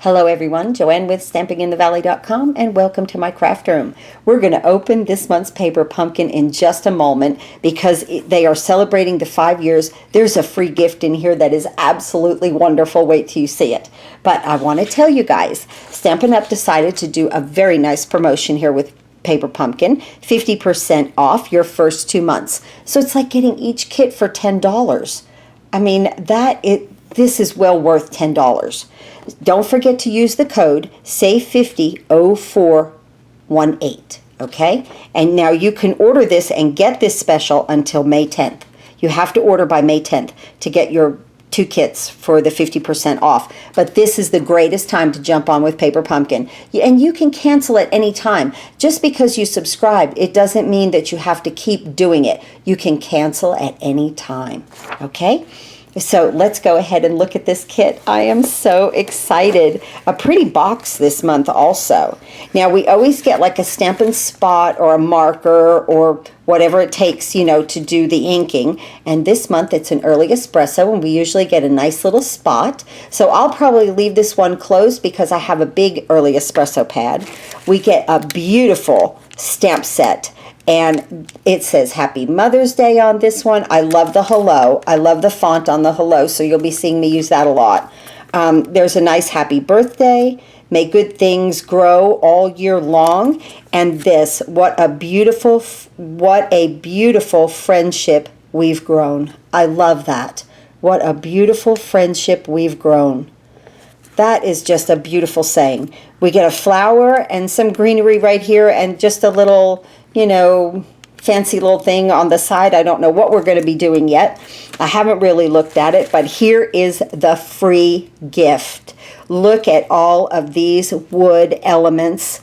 Hello everyone, Joanne with StampingInTheValley.com and welcome to my craft room. We're going to open this month's paper pumpkin in just a moment because they are celebrating the 5 years. There's a free gift in here that is absolutely wonderful. Wait till you see it. But I want to tell you guys, Stampin' Up! Decided to do a very nice promotion here with Paper Pumpkin, 50% off your first 2 months. So it's like getting each kit for $10. I mean, this is well worth $10. Don't forget to use the code SAVE500418, okay? And now you can order this and get this special until May 10th. You have to order by May 10th to get your 2 kits for the 50% off. But this is the greatest time to jump on with Paper Pumpkin. And you can cancel at any time. Just because you subscribe, it doesn't mean that you have to keep doing it. You can cancel at any time, okay? So let's go ahead and look at this kit. I am so excited. A pretty box this month also. Now we always get like a Stampin' Spot or a marker or whatever it takes, you know, to do the inking. And this month it's an early espresso and we usually get a nice little spot. So I'll probably leave this one closed because I have a big early espresso pad. We get a beautiful stamp set. And it says Happy Mother's Day on this one. I love the hello. I love the font on the hello, so you'll be seeing me use that a lot. There's a nice happy birthday. May good things grow all year long. And this, what a beautiful friendship we've grown. I love that. What a beautiful friendship we've grown. That is just a beautiful saying. We get a flower and some greenery right here and just a little, you know, fancy little thing on the side. I don't know what we're going to be doing yet. I haven't really looked at it, but here is the free gift. Look at all of these wood elements.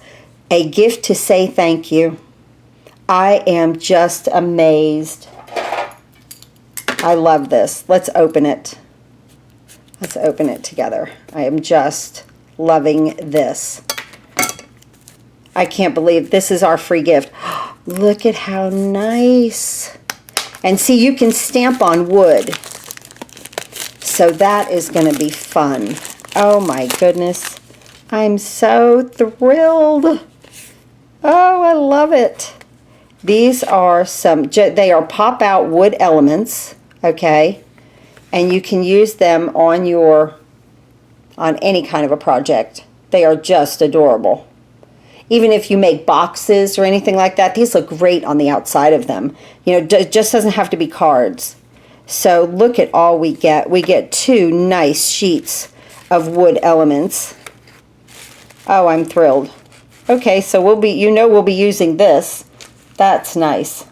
A gift to say thank you. I am just amazed. I love this. Let's open it. Let's open it together. I am just loving this. I can't believe this is our free gift. Look at how nice. And see, you can stamp on wood. So that is going to be fun. Oh my goodness. I'm so thrilled. Oh, I love it. These are they are pop-out wood elements, okay? And you can use them on any kind of a project. They are just adorable. Even if you make boxes or anything like that, these look great on the outside of them. You know, it just doesn't have to be cards. So look at all we get. We get 2 nice sheets of wood elements. Oh, I'm thrilled. Okay, so we'll be using this. That's nice.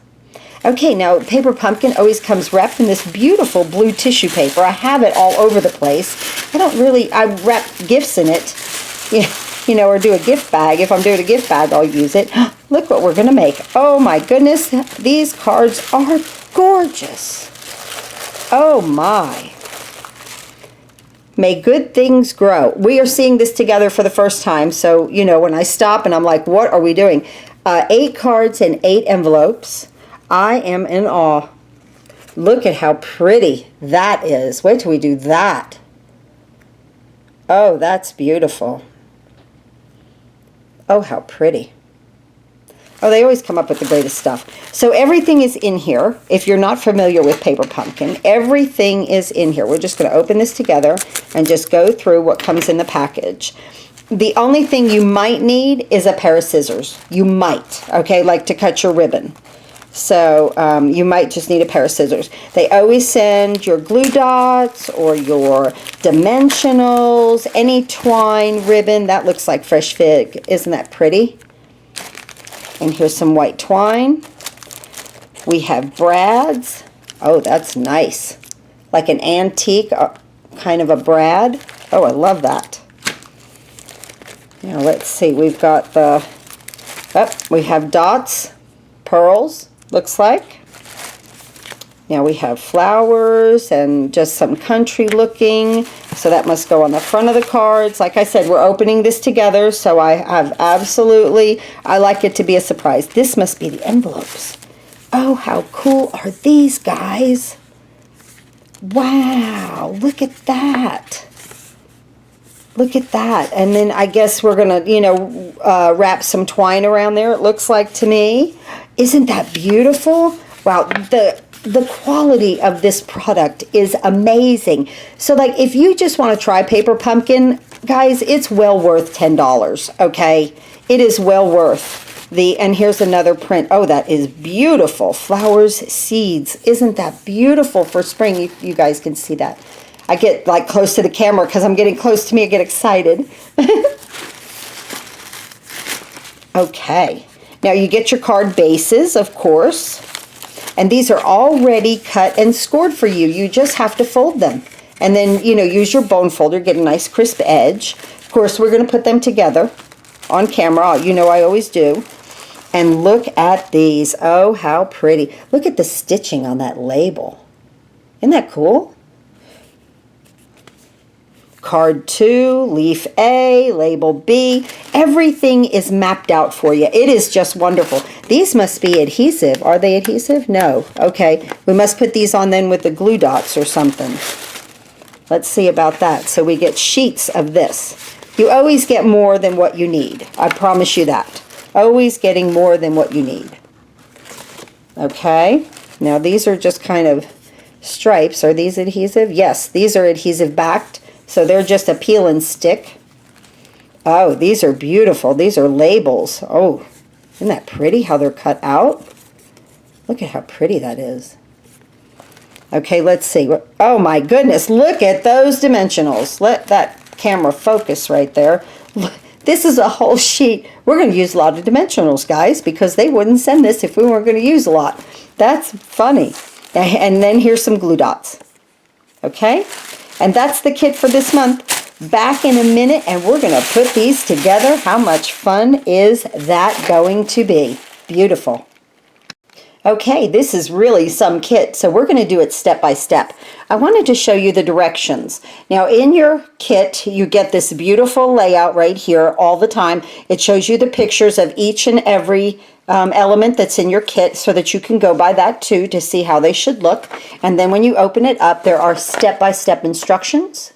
Okay, now Paper Pumpkin always comes wrapped in this beautiful blue tissue paper. I have it all over the place. I wrap gifts in it. Yeah. You know, or do a gift bag. If I'm doing a gift bag, I'll use it. Look what we're going to make. Oh my goodness, these cards are gorgeous. Oh my. May good things grow. We are seeing this together for the first time, so, you know, when I stop and I'm like, what are we doing? 8 cards and 8 envelopes. I am in awe. Look at how pretty that is. Wait till we do that. Oh, that's beautiful. Oh, how pretty. Oh, they always come up with the greatest stuff. So everything is in here. If you're not familiar with Paper Pumpkin, everything is in here. We're just going to open this together and just go through what comes in the package. The only thing you might need is a pair of scissors. You might, okay, like to cut your ribbon. So you might just need a pair of scissors. They always send your glue dots or your dimensionals, any twine ribbon. That looks like fresh fig. Isn't that pretty? And here's some white twine. We have brads. Oh, that's nice. Like an antique kind of a brad. Oh, I love that. Now let's see. We've got we have dots, pearls. Looks like. Now we have flowers and just some country looking. So that must go on the front of the cards. Like I said, we're opening this together. So I like it to be a surprise. This must be the envelopes. Oh, how cool are these guys? Wow, look at that. Look at that. And then I guess we're going to, wrap some twine around there, it looks like to me. Isn't that beautiful? Wow, the quality of this product is amazing. So like if you just want to try Paper Pumpkin, guys, it's well worth $10, okay? It is well worth and here's another print. Oh, that is beautiful. Flowers, seeds. Isn't that beautiful for spring? You guys can see that. I get like close to the camera because I'm getting close to me. I get excited. Okay. Now you get your card bases, of course. And these are already cut and scored for you. You just have to fold them. And then, use your bone folder, get a nice crisp edge. Of course, we're going to put them together on camera. I always do. And look at these. Oh, how pretty. Look at the stitching on that label. Isn't that cool? Card 2, leaf A, label B. Everything is mapped out for you. It is just wonderful. These must be adhesive. Are they adhesive? No. Okay. We must put these on then with the glue dots or something. Let's see about that. So we get sheets of this. You always get more than what you need. I promise you that. Always getting more than what you need. Okay. Now these are just kind of stripes. Are these adhesive? Yes, these are adhesive backed. So they're just a peel and stick. Oh, these are beautiful. These are labels. Oh, isn't that pretty how they're cut out? Look at how pretty that is. Okay, let's see. Oh my goodness, look at those dimensionals. Let that camera focus right there. This is a whole sheet. We're going to use a lot of dimensionals, guys, because they wouldn't send this if we weren't going to use a lot. That's funny. And then here's some glue dots. Okay? And that's the kit for this month. Back in a minute, and we're going to put these together. How much fun is that going to be? Beautiful. Okay, this is really some kit, so we're going to do it step by step. I wanted to show you the directions. Now, in your kit, you get this beautiful layout right here all the time. It shows you the pictures of each and every element that's in your kit so that you can go by that too to see how they should look. And then when you open it up, there are step-by-step instructions.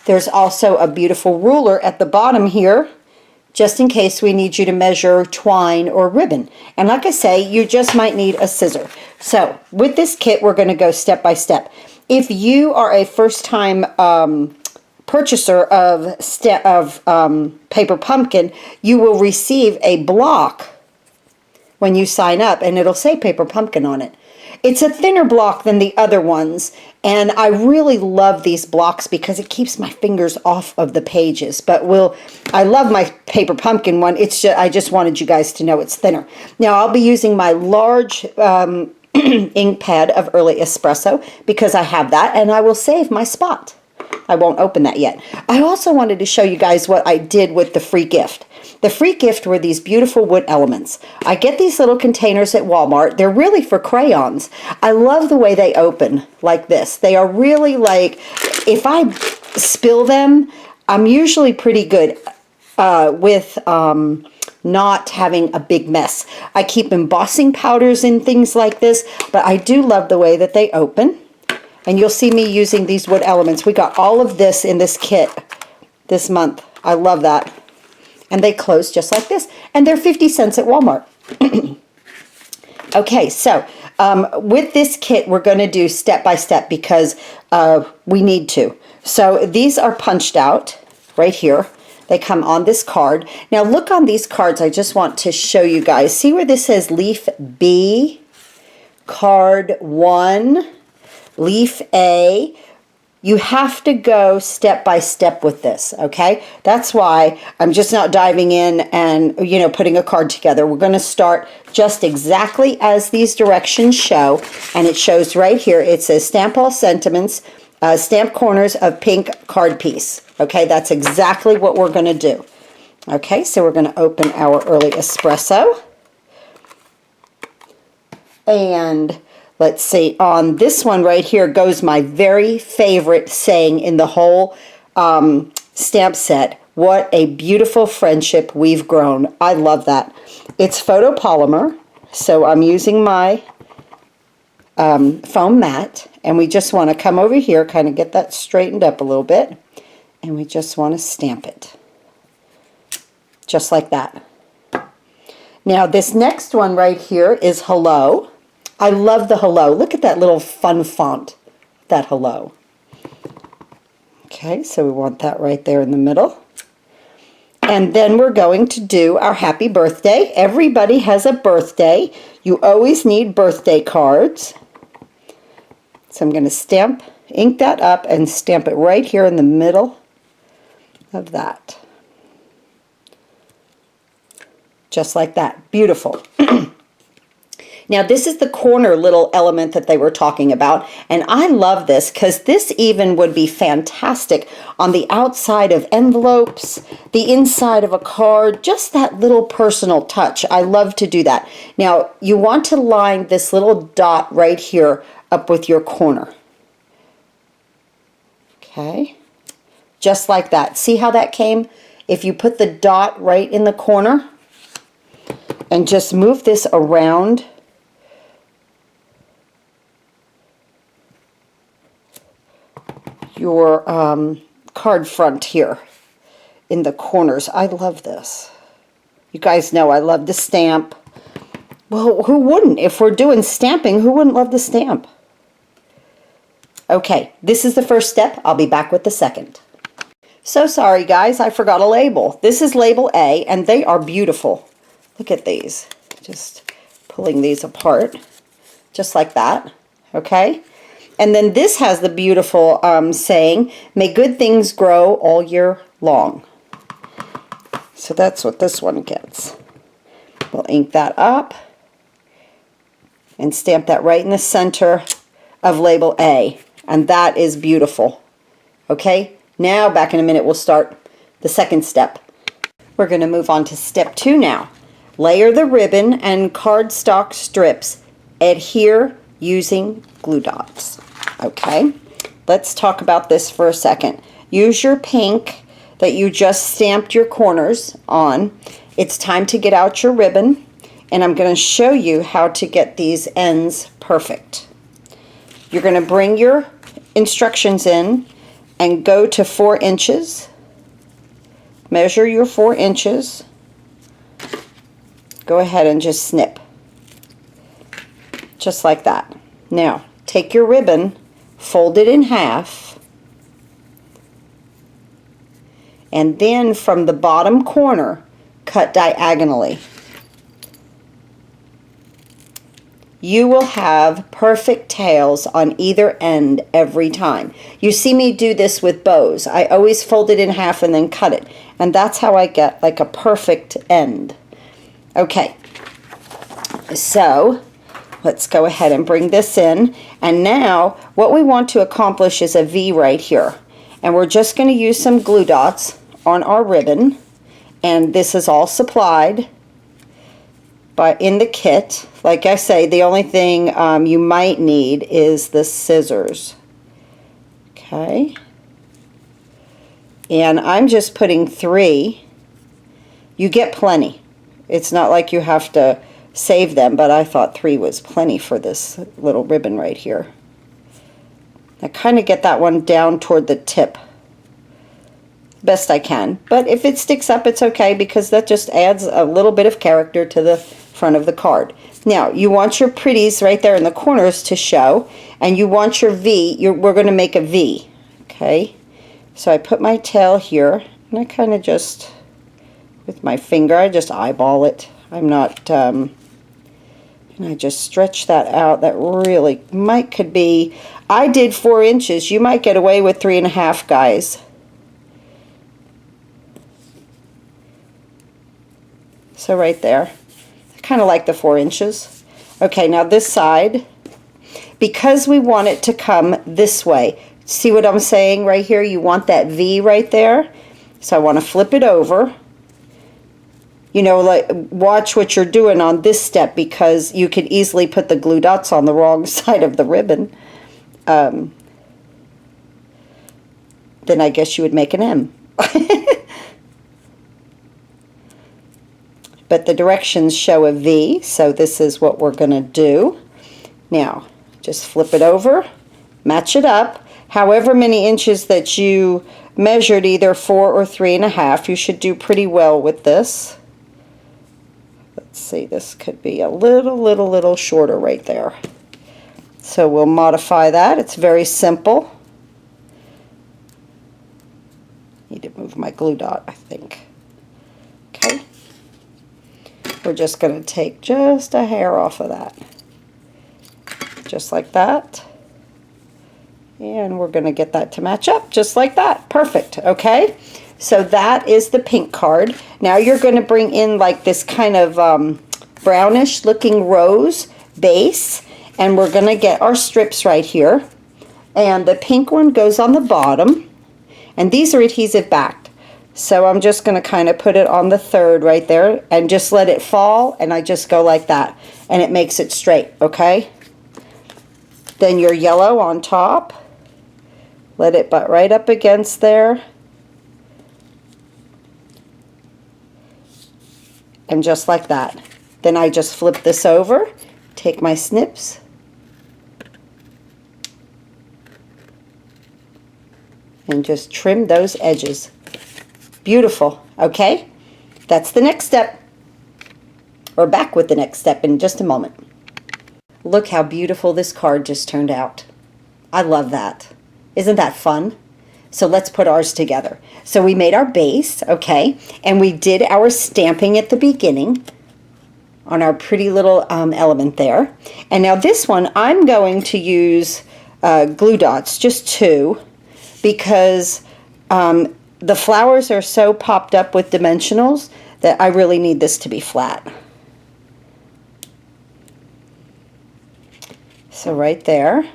There's also a beautiful ruler at the bottom here, just in case we need you to measure twine or ribbon. And like I say, you just might need a scissor. So with this kit, we're going to go step by step. If you are a first-time purchaser of Paper Pumpkin, you will receive a block when you sign up, and it'll say Paper Pumpkin on it. It's a thinner block than the other ones, and I really love these blocks because it keeps my fingers off of the pages. But I love my Paper Pumpkin one. I just wanted you guys to know it's thinner. Now I'll be using my large ink pad of Early Espresso because I have that, and I will save my spot. I won't open that yet. I also wanted to show you guys what I did with the free gift. The free gift were these beautiful wood elements. I get these little containers at Walmart. They're really for crayons. I love the way they open like this. They are really like, if I spill them, I'm usually pretty good with not having a big mess. I keep embossing powders and things like this, but I do love the way that they open. And you'll see me using these wood elements. We got all of this in this kit this month. I love that. And they close just like this. And they're 50 cents at Walmart. Okay, so with this kit, we're going to do step by step because we need to. So these are punched out right here. They come on this card. Now look on these cards. I just want to show you guys. See where this says Leaf B, Card 1, Leaf A. You have to go step by step with this, okay? That's why I'm just not diving in and, putting a card together. We're going to start just exactly as these directions show, and it shows right here. It says Stamp All Sentiments, Stamp Corners of Pink Card Piece. Okay, that's exactly what we're going to do. Okay, so we're going to open our Early Espresso. And let's see, on this one right here goes my very favorite saying in the whole stamp set. What a beautiful friendship we've grown. I love that. It's photopolymer, so I'm using my foam mat, and we just want to come over here, kind of get that straightened up a little bit, And we just want to stamp it. Just like that. Now this next one right here is hello. I love the hello. Look at that little fun font. That hello. Okay, so we want that right there in the middle. And then we're going to do our happy birthday. Everybody has a birthday. You always need birthday cards. So I'm going to ink that up and stamp it right here in the middle of that. Just like that. Beautiful. Now this is the corner little element that they were talking about, and I love this because this even would be fantastic on the outside of envelopes, the inside of a card, just that little personal touch. I love to do that. Now you want to line this little dot right here up with your corner. Okay, just like that. See how that came? If you put the dot right in the corner and just move this around, your card front here in the corners. I love this. You guys know I love to stamp. Well, who wouldn't? If we're doing stamping, who wouldn't love to stamp? Okay, this is the first step. I'll be back with the second. So sorry guys, I forgot a label. This is label A, and they are beautiful. Look at these. Just pulling these apart. Just like that. Okay? And then this has the beautiful saying, may good things grow all year long. So that's what this one gets. We'll ink that up and stamp that right in the center of label A. And that is beautiful. Okay, now back in a minute we'll start the second step. We're going to move on to step 2 now. Layer the ribbon and cardstock strips. Adhere using glue dots. Okay, let's talk about this for a second. Use your pink that you just stamped your corners on. It's time to get out your ribbon, and I'm going to show you how to get these ends perfect. You're going to bring your instructions in and go to 4 inches. Measure your 4 inches. Go ahead and just snip. Just like that. Now, take your ribbon, fold it in half, and then from the bottom corner, cut diagonally. You will have perfect tails on either end every time. You see me do this with bows. I always fold it in half and then cut it. And that's how I get like a perfect end. Okay, so let's go ahead and bring this in. And now what we want to accomplish is a V right here. And we're just going to use some glue dots on our ribbon. And this is all supplied in the kit. Like I say, the only thing you might need is the scissors. Okay. And I'm just putting 3. You get plenty. It's not like you have to save them, but I thought 3 was plenty for this little ribbon right here. I kind of get that one down toward the tip best I can, but if it sticks up it's okay because that just adds a little bit of character to the front of the card. Now you want your pretties right there in the corners to show, and you want your V. We're going to make a V. Okay, so I put my tail here and I kind of just with my finger I just eyeball it. I'm not and I just stretch that out. That really could be, I did 4 inches. You might get away with 3.5, guys. So right there. I kind of like the 4 inches. Okay, now this side, because we want it to come this way. See what I'm saying right here? You want that V right there. So I want to flip it over. You know, like, watch what you're doing on this step because you could easily put the glue dots on the wrong side of the ribbon. Then I guess you would make an M. But the directions show a V, so this is what we're going to do. Now, just flip it over, match it up. however many inches that you measured, either 4 or 3.5, you should do pretty well with this. Let's see, this could be a little shorter right there. So we'll modify that. It's very simple. Need to move my glue dot, I think. Okay. We're just going to take just a hair off of that. Just like that. And we're going to get that to match up just like that. Perfect. Okay. So that is the pink card. Now you're going to bring in like this kind of brownish looking rose base. And we're going to get our strips right here. And the pink one goes on the bottom. And these are adhesive backed. So I'm just going to kind of put it on the third right there. And just let it fall. And I just go like that. And it makes it straight. Okay. Then your yellow on top. Let it butt right up against there. And just like that. Then I just flip this over, take my snips, and just trim those edges. Beautiful, okay? That's the next step. We're back with the next step in just a moment. Look how beautiful this card just turned out. I love that. Isn't that fun? So let's put ours together. So we made our base, okay, and we did our stamping at the beginning on our pretty little element there. And now this one, I'm going to use glue dots, just 2, because the flowers are so popped up with dimensionals that I really need this to be flat. So right there.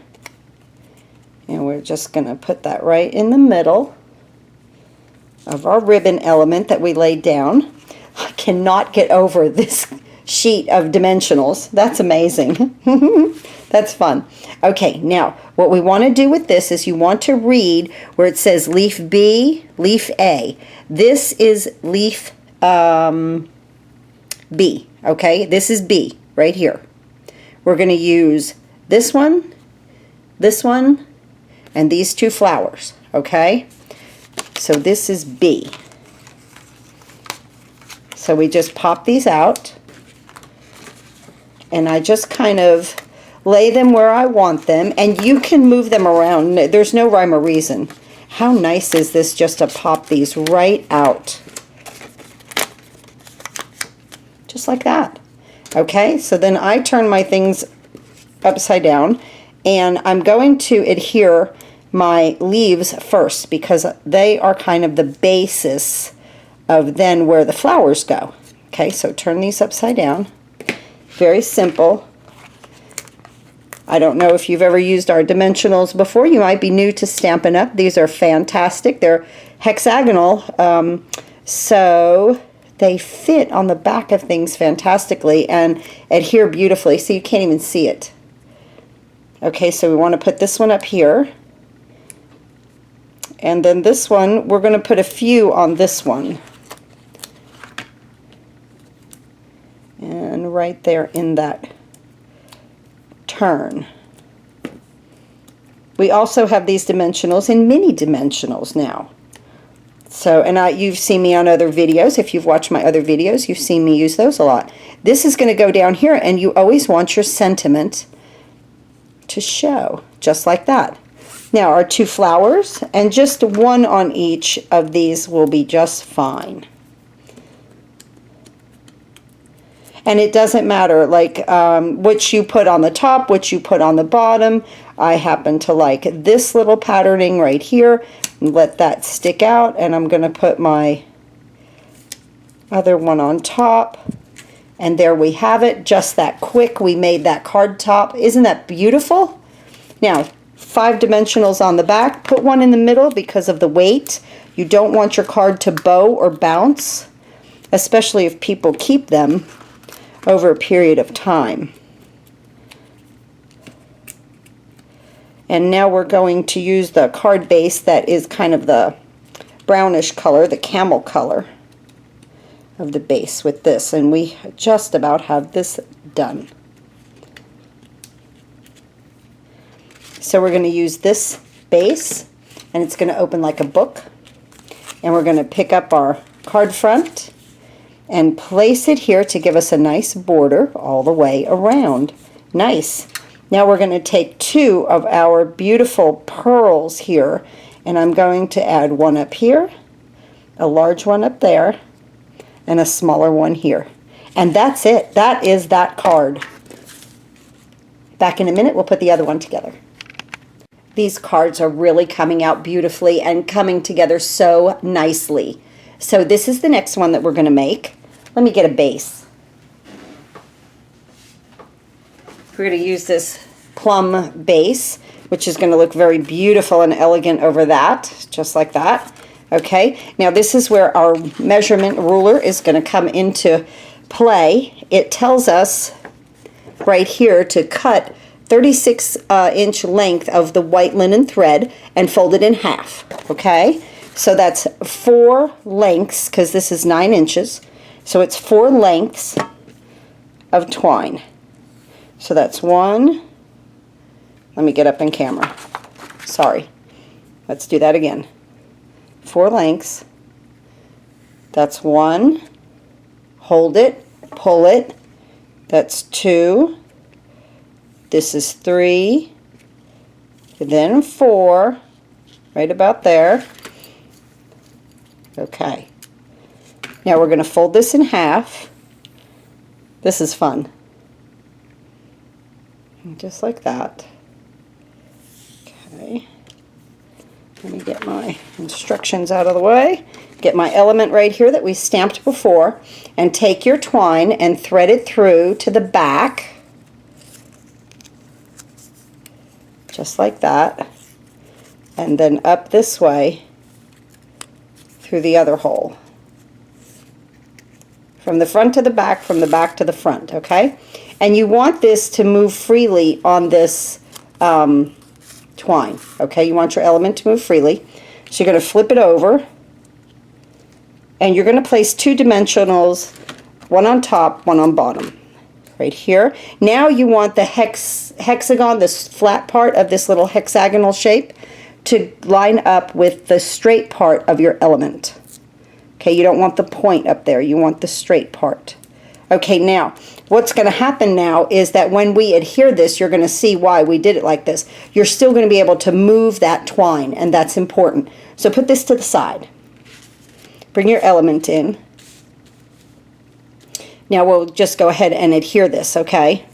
And we're just going to put that right in the middle of our ribbon element that we laid down. I cannot get over this sheet of dimensionals. That's amazing. That's fun. Okay, now what we want to do with this is you want to read where it says leaf B, leaf A. This is leaf B, okay? This is B right here. We're going to use this one, and these 2 flowers, okay? So this is B. So we just pop these out, and I just kind of lay them where I want them, and you can move them around. There's no rhyme or reason. How nice is this just to pop these right out? Just like that. Okay, so then I turn my things upside down, and I'm going to adhere my leaves first because they are kind of the basis of then where the flowers go. Okay, so turn these upside down. Very simple. I don't know if you've ever used our dimensionals before. You might be new to Stampin' Up. These are fantastic. They're hexagonal, so they fit on the back of things fantastically and adhere beautifully, so you can't even see it. Okay, so we want to put this one up here. And then this one, we're going to put a few on this one. And right there in that turn. We also have these dimensionals in mini dimensionals now. So, and you've seen me on other videos. If you've watched my other videos, you've seen me use those a lot. This is going to go down here, and you always want your sentiment to show, just like that. Now our 2 flowers, and just 1 on each of these will be just fine. And it doesn't matter like which you put on the top, which you put on the bottom. I happen to like this little patterning right here. Let that stick out, and I'm going to put my other one on top. And there we have it, just that quick. We made that card top. Isn't that beautiful? Now, 5 dimensionals on the back. Put 1 in the middle because of the weight. You don't want your card to bow or bounce, especially if people keep them over a period of time. And now we're going to use the card base that is kind of the brownish color, the camel color of the base with this, and we just about have this done. So we're going to use this base, and it's going to open like a book. And we're going to pick up our card front and place it here to give us a nice border all the way around. Nice. Now we're going to take two of our beautiful pearls here, and I'm going to add one up here, a large one up there, and a smaller one here. And that's it. That is that card. Back in a minute, we'll put the other one together. These cards are really coming out beautifully and coming together so nicely. So this is the next one that we're going to make. Let me get a base. We're going to use this plum base, which is going to look very beautiful and elegant over that, just like that. Okay, now this is where our measurement ruler is going to come into play. It tells us right here to cut 36-inch length of the white linen thread and fold it in half. Okay, so that's 4 lengths, because this is 9 inches. So it's 4 lengths of twine. So that's 1. Let me get up in camera. Sorry. Let's do that again. 4 lengths. That's 1. Hold it. Pull it. That's 2. This is 3. Then 4. Right about there. Okay. Now we're going to fold this in half. This is fun. Just like that. Okay. Let me get my instructions out of the way. Get my element right here that we stamped before, and take your twine and thread it through to the back. Just like that. And then up this way through the other hole. From the front to the back, from the back to the front, okay? And you want this to move freely on this twine, okay? You want your element to move freely. So you're going to flip it over, and you're going to place 2 dimensionals, one on top, one on bottom, right here. Now you want the hexagon, this flat part of this little hexagonal shape, to line up with the straight part of your element. Okay, you don't want the point up there, you want the straight part. Okay, now, what's going to happen now is that when we adhere this, you're going to see why we did it like this. You're still going to be able to move that twine, and that's important. So put this to the side. Bring your element in. Now we'll just go ahead and adhere this, okay?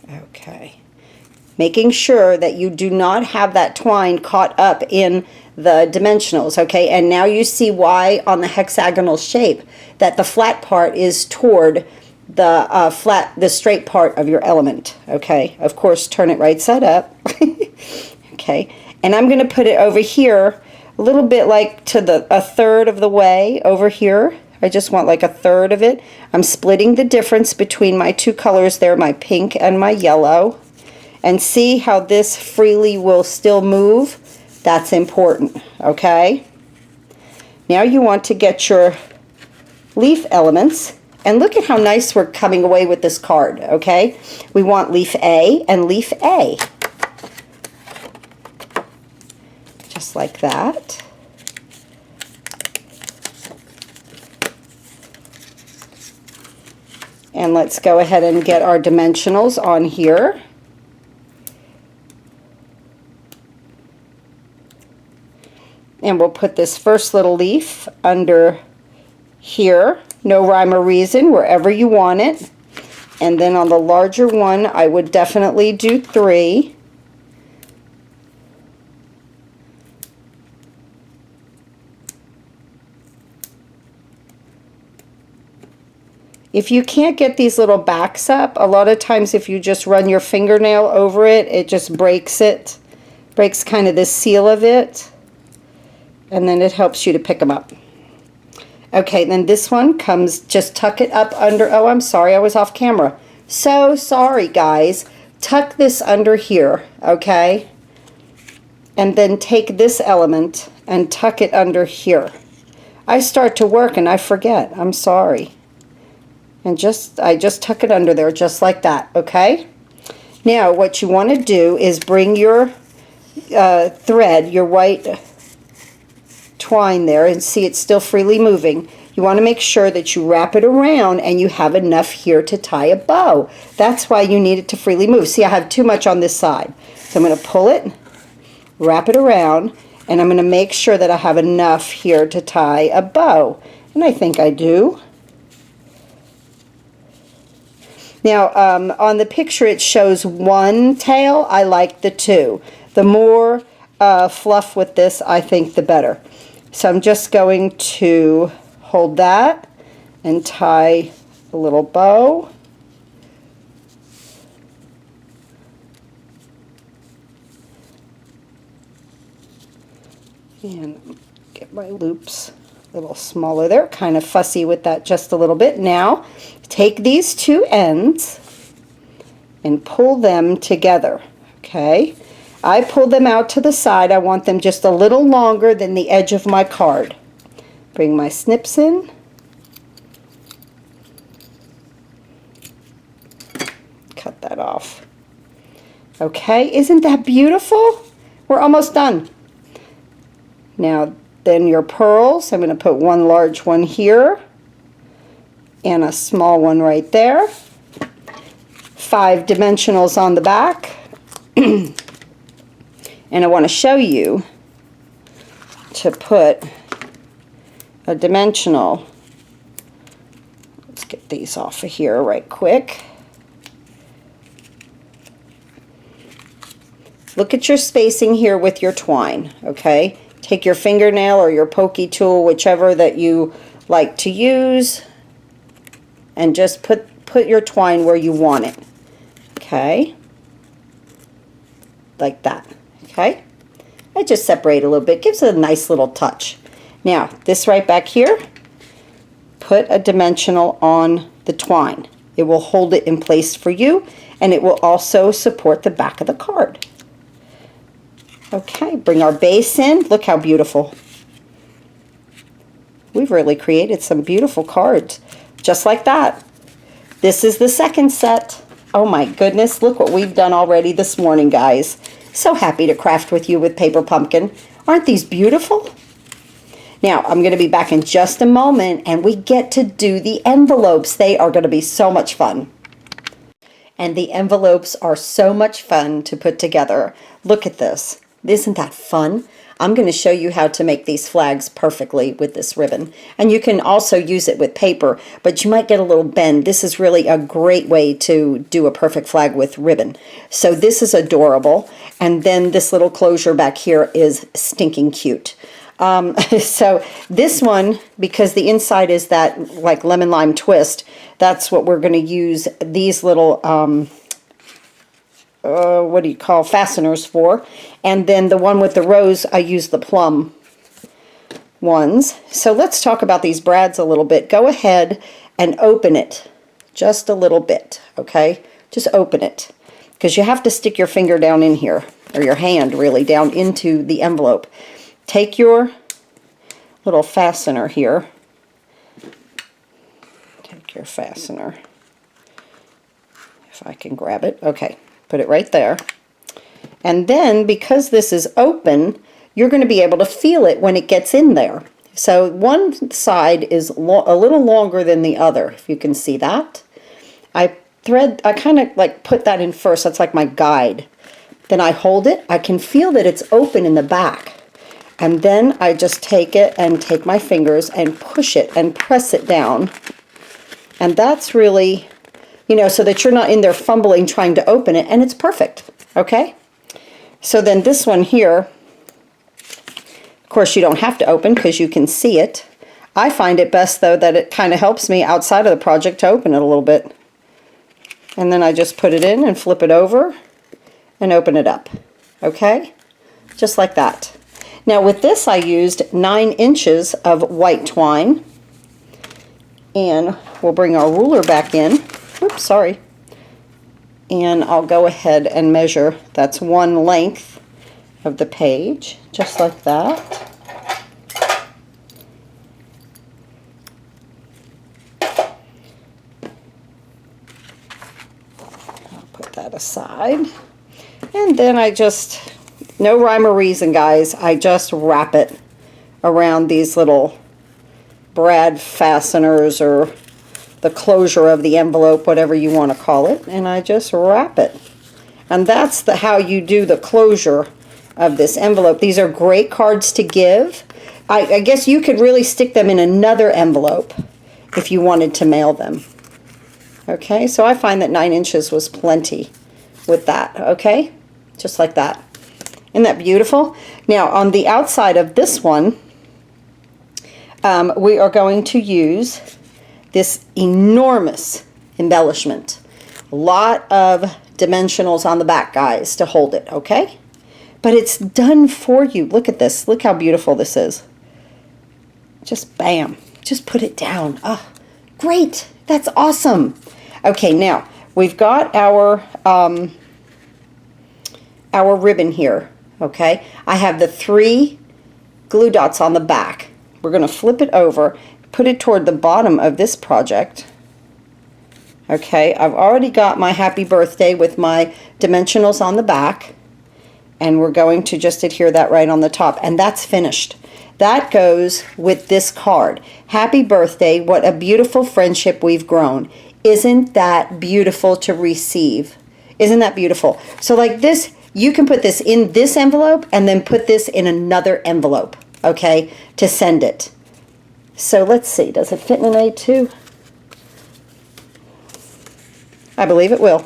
Okay. Making sure that you do not have that twine caught up in the dimensionals, okay? And now you see why on the hexagonal shape that the flat part is toward the straight part of your element, okay? Of course, turn it right side up. Okay, and I'm going to put it over here a little bit like to a third of the way over here. I just want like a third of it. I'm splitting the difference between my 2 colors there, my pink and my yellow. And see how this freely will still move? That's important, okay? Now you want to get your leaf elements, and look at how nice we're coming away with this card, okay? We want leaf A and leaf A. Just like that. And let's go ahead and get our dimensionals on here. And we'll put this first little leaf under here, no rhyme or reason, wherever you want it. And then on the larger one, I would definitely do 3. If you can't get these little backs up, a lot of times if you just run your fingernail over it, it just breaks it. Breaks kind of the seal of it. And then it helps you to pick them up. Okay, then this one comes, just tuck it up under, oh, I'm sorry, I was off camera. So sorry, guys. Tuck this under here, okay? And then take this element and tuck it under here. I start to work and I forget. I'm sorry. And I just tuck it under there just like that, okay? Now what you want to do is bring your thread, your white twine there, and see it's still freely moving. You want to make sure that you wrap it around and you have enough here to tie a bow. That's why you need it to freely move. See, I have too much on this side. So I'm going to pull it, wrap it around, and I'm going to make sure that I have enough here to tie a bow. And I think I do. Now, on the picture it shows one tail. I like the two. The more fluff with this, I think the better. So I'm just going to hold that and tie a little bow. And get my loops a little smaller there. Kind of fussy with that just a little bit. Now, take these two ends and pull them together. Okay? I pulled them out to the side. I want them just a little longer than the edge of my card. Bring my snips in. Cut that off. Okay, isn't that beautiful? We're almost done. Now, then your pearls, I'm going to put one large one here and a small one right there. 5 dimensionals on the back. And I want to show you to put a dimensional. Let's get these off of here right quick. Look at your spacing here with your twine, okay? Take your fingernail or your pokey tool, whichever that you like to use, and just put your twine where you want it, okay? Like that, okay? I just separate a little bit, gives it a nice little touch. Now, this right back here, put a dimensional on the twine. It will hold it in place for you, and it will also support the back of the card. Okay, bring our base in. Look how beautiful. We've really created some beautiful cards, just like that. This is the second set. Oh my goodness, look what we've done already this morning, guys. So happy to craft with you with Paper Pumpkin. Aren't these beautiful? Now, I'm going to be back in just a moment, and we get to do the envelopes. They are going to be so much fun. And the envelopes are so much fun to put together. Look at this. Isn't that fun? I'm going to show you how to make these flags perfectly with this ribbon. And you can also use it with paper, but you might get a little bend. This is really a great way to do a perfect flag with ribbon. So this is adorable. And then this little closure back here is stinking cute. So this one, because the inside is that like lemon lime twist, that's what we're going to use these little what do you call, fasteners for. And then the one with the rose, I use the plum ones. So let's talk about these brads a little bit. Go ahead and open it just a little bit, okay? Just open it, because you have to stick your finger down in here, or your hand really, down into the envelope. Take your little fastener here. Take your fastener. If I can grab it. Okay. Put it right there. And then, because this is open, you're going to be able to feel it when it gets in there. So one side is a little longer than the other, if you can see that. I kind of like put that in first. That's like my guide. Then I hold it. I can feel that it's open in the back. And then I just take it and take my fingers and push it and press it down. And that's really, you know, so that you're not in there fumbling trying to open it, and it's perfect, okay? So then this one here, of course you don't have to open because you can see it. I find it best though that it kind of helps me outside of the project to open it a little bit. And then I just put it in and flip it over and open it up, okay? Just like that. Now with this I used 9 inches of white twine, and we'll bring our ruler back in. Oops, sorry. And I'll go ahead and measure. That's 1 length of the page, just like that. aside. And then I just, no rhyme or reason, guys, I just wrap it around these little brad fasteners or the closure of the envelope, whatever you want to call it, and I just wrap it. And that's how you do the closure of this envelope. These are great cards to give. I guess you could really stick them in another envelope if you wanted to mail them. Okay, so I find that 9 inches was plenty with that, okay? Just like that. Isn't that beautiful? Now, on the outside of this one, we are going to use this enormous embellishment. A lot of dimensionals on the back, guys, to hold it, okay? But it's done for you. Look at this. Look how beautiful this is. Just bam. Just put it down. Oh, great. That's awesome. Okay, now we've got our ribbon here, okay? I have the 3 glue dots on the back. We're going to flip it over, put it toward the bottom of this project. Okay, I've already got my happy birthday with my dimensionals on the back, and we're going to just adhere that right on the top, and that's finished. That goes with this card. Happy birthday, what a beautiful friendship we've grown. Isn't that beautiful to receive? Isn't that beautiful? So like this, you can put this in this envelope and then put this in another envelope, okay, to send it. So let's see, does it fit in an A2? I believe it will.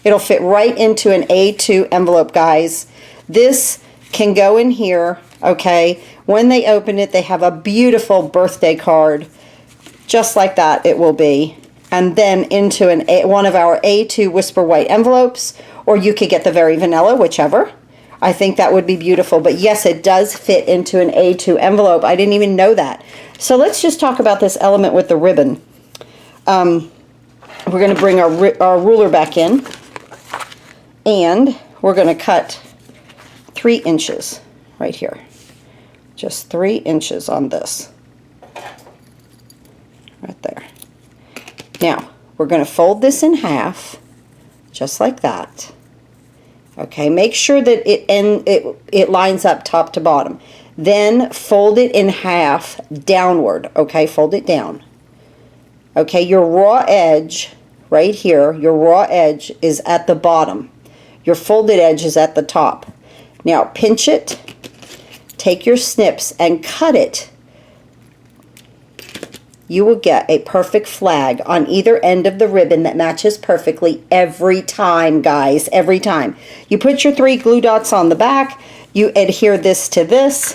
It'll fit right into an A2 envelope, guys. This can go in here, okay? When they open it, they have a beautiful birthday card. Just like that it will be. And then into one of our A2 Whisper White envelopes, or you could get the Very Vanilla, whichever. I think that would be beautiful. But yes, it does fit into an A2 envelope. I didn't even know that. So let's just talk about this element with the ribbon. We're going to bring our ruler back in, and we're going to cut 3 inches right here. Just 3 inches on this. Right there. Now, we're going to fold this in half, just like that. Okay, make sure that it lines up top to bottom. Then fold it in half downward, okay? Fold it down. Okay, your raw edge right here, your raw edge is at the bottom. Your folded edge is at the top. Now pinch it, take your snips and cut it. You will get a perfect flag on either end of the ribbon that matches perfectly every time, guys, every time. You put your 3 glue dots on the back, you adhere this to this,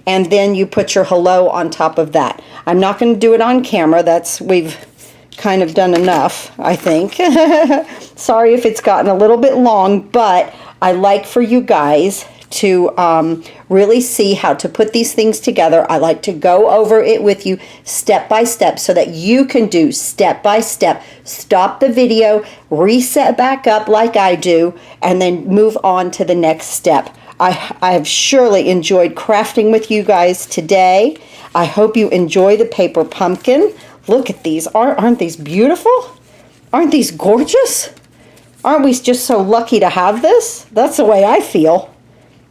and then you put your hello on top of that. I'm not going to do it on camera. We've kind of done enough, I think. Sorry if it's gotten a little bit long, but I like for you guys to really see how to put these things together. I like to go over it with you step by step so that you can do step by step. Stop the video, reset back up like I do, and then move on to the next step. I have surely enjoyed crafting with you guys today. I hope you enjoy the paper pumpkin. Look at these. Aren't these beautiful? Aren't these gorgeous? Aren't we just so lucky to have this? That's the way I feel.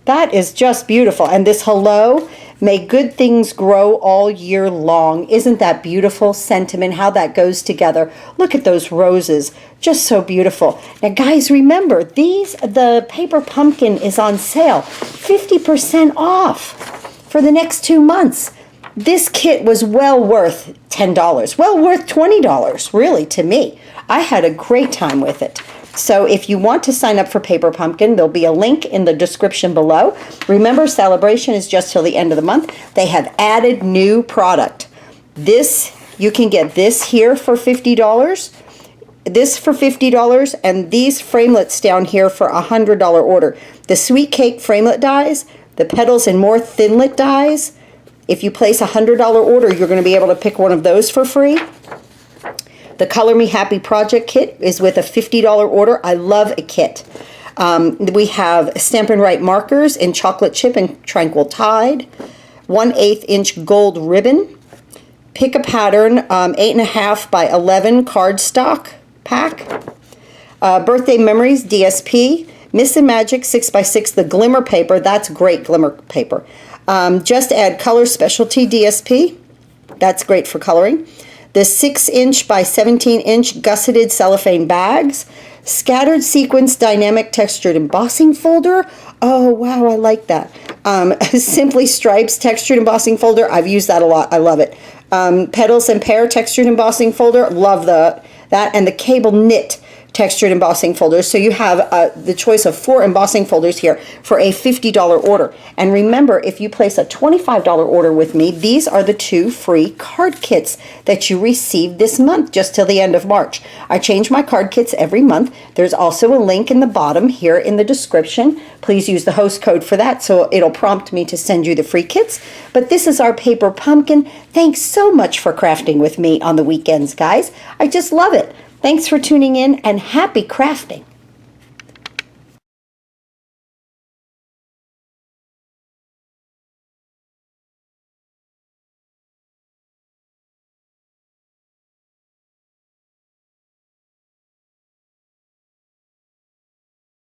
That is just beautiful. And this hello, may good things grow all year long. Isn't that beautiful sentiment, how that goes together? Look at those roses, just so beautiful. Now guys, remember, the paper pumpkin is on sale, 50% off for the next 2 months. This kit was well worth $10, well worth $20, really, to me. I had a great time with it. So if you want to sign up for Paper Pumpkin, there'll be a link in the description below. Remember, celebration is just till the end of the month. They have added new product. This, you can get this here for $50, this for $50, and these framelets down here for a $100 order. The Sweet Cake framelit dies, the Petals and More Thinlit dies. If you place a $100 order, you're going to be able to pick one of those for free. The Color Me Happy Project Kit is with a $50 order. I love a kit. We have Stampin' Write markers in Chocolate Chip and Tranquil Tide. 1/8 inch gold ribbon. Pick a pattern, 8.5 by 11 cardstock pack. Birthday Memories DSP. Miss and Magic 6x6, the glimmer paper. That's great glimmer paper. Just Add Color Specialty DSP. That's great for coloring. The 6-inch by 17-inch gusseted cellophane bags. Scattered Sequence Dynamic Textured Embossing Folder. Oh, wow, I like that. Simply Stripes Textured Embossing Folder. I've used that a lot. I love it. Petals and Pear Textured Embossing Folder. Love that. And the Cable Knit Textured Embossing Folders. So you have the choice of 4 embossing folders here for a $50 order. And remember, if you place a $25 order with me, these are the 2 free card kits that you receive this month, just till the end of March. I change my card kits every month. There's also a link in the bottom here in the description. Please use the host code for that, so it'll prompt me to send you the free kits. But this is our paper pumpkin. Thanks so much for crafting with me on the weekends, guys. I just love it. Thanks for tuning in, and happy crafting.